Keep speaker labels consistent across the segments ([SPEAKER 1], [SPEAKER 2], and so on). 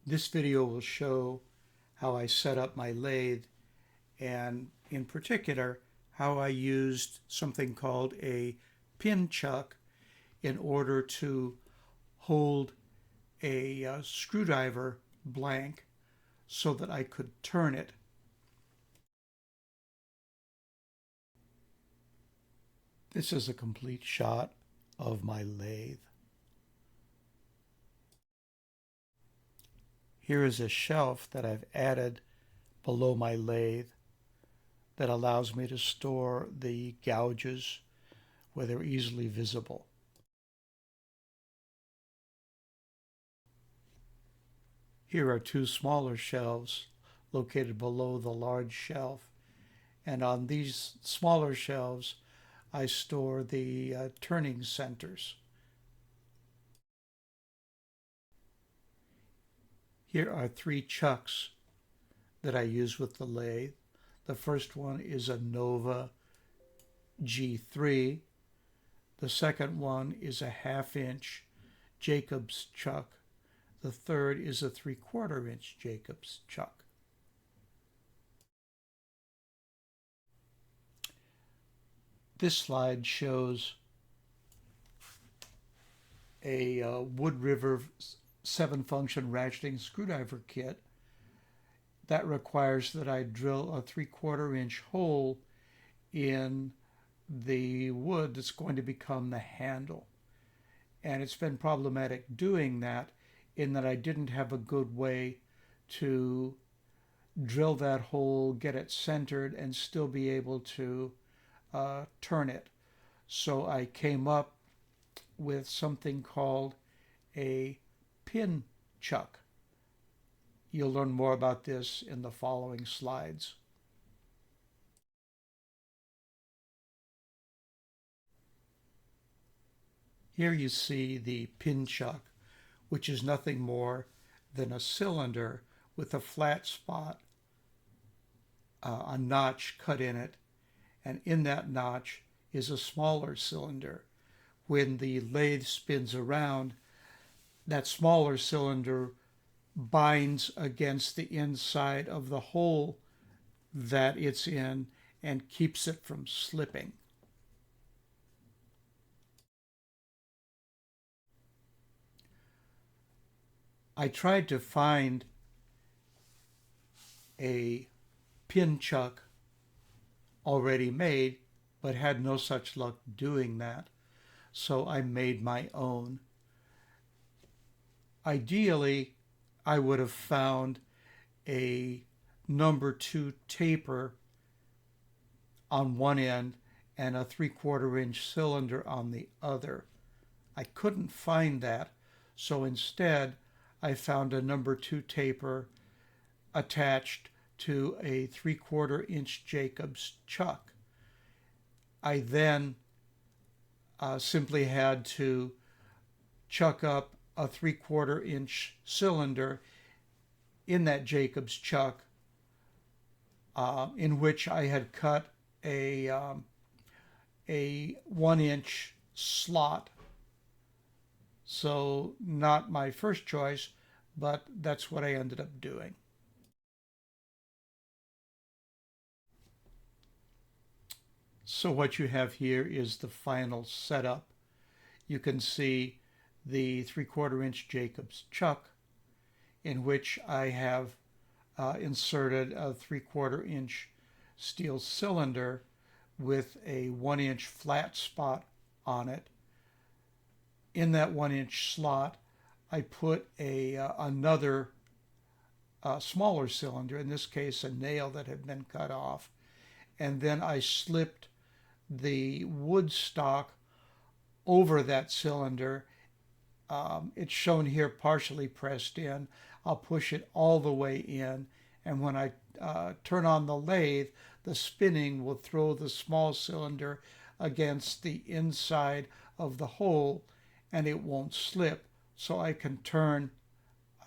[SPEAKER 1] This video will show how I set up my lathe, and in particular how I used something called a pin chuck in order to hold a screwdriver blank so that I could turn it. This is a complete shot of my lathe. Here is a shelf that I've added below my lathe that allows me to store the gouges where they're easily visible. Here are two smaller shelves located below the large shelf, and on these smaller shelves I store the turning centers. Here are three chucks that I use with the lathe. The first one is a Nova G3. The second one is a 1/2-inch Jacobs chuck. The third is a 3/4-inch Jacobs chuck. This slide shows a Wood River 7-function ratcheting screwdriver kit that requires that I drill a 3/4-inch hole in the wood that's going to become the handle. And it's been problematic doing that in that I didn't have a good way to drill that hole, get it centered, and still be able to turn it. So I came up with something called a pin chuck. You'll learn more about this in the following slides. Here you see the pin chuck, which is nothing more than a cylinder with a flat spot, a notch cut in it, and in that notch is a smaller cylinder. When the lathe spins around, that smaller cylinder binds against the inside of the hole that it's in and keeps it from slipping. I tried to find a pin chuck already made, but had no such luck doing that, so I made my own. Ideally, I would have found a number 2 taper on one end and a 3/4-inch cylinder on the other. I couldn't find that, so instead I found a number 2 taper attached to a 3/4-inch Jacobs chuck. I then simply had to chuck up a 3/4-inch cylinder in that Jacobs chuck, in which I had cut a 1-inch slot. So not my first choice, but that's what I ended up doing. So what you have here is the final setup. You can see the 3/4-inch Jacobs chuck, in which I have inserted a 3/4-inch steel cylinder with a 1-inch flat spot on it. In that 1-inch slot, I put another smaller cylinder, in this case a nail that had been cut off, and then I slipped the wood stock over that cylinder. It's shown here partially pressed in. I'll push it all the way in, and when I turn on the lathe, the spinning will throw the small cylinder against the inside of the hole, and it won't slip, so I can turn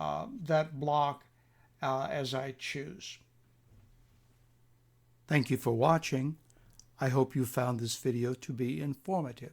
[SPEAKER 1] that block as I choose. Thank you for watching. I hope you found this video to be informative.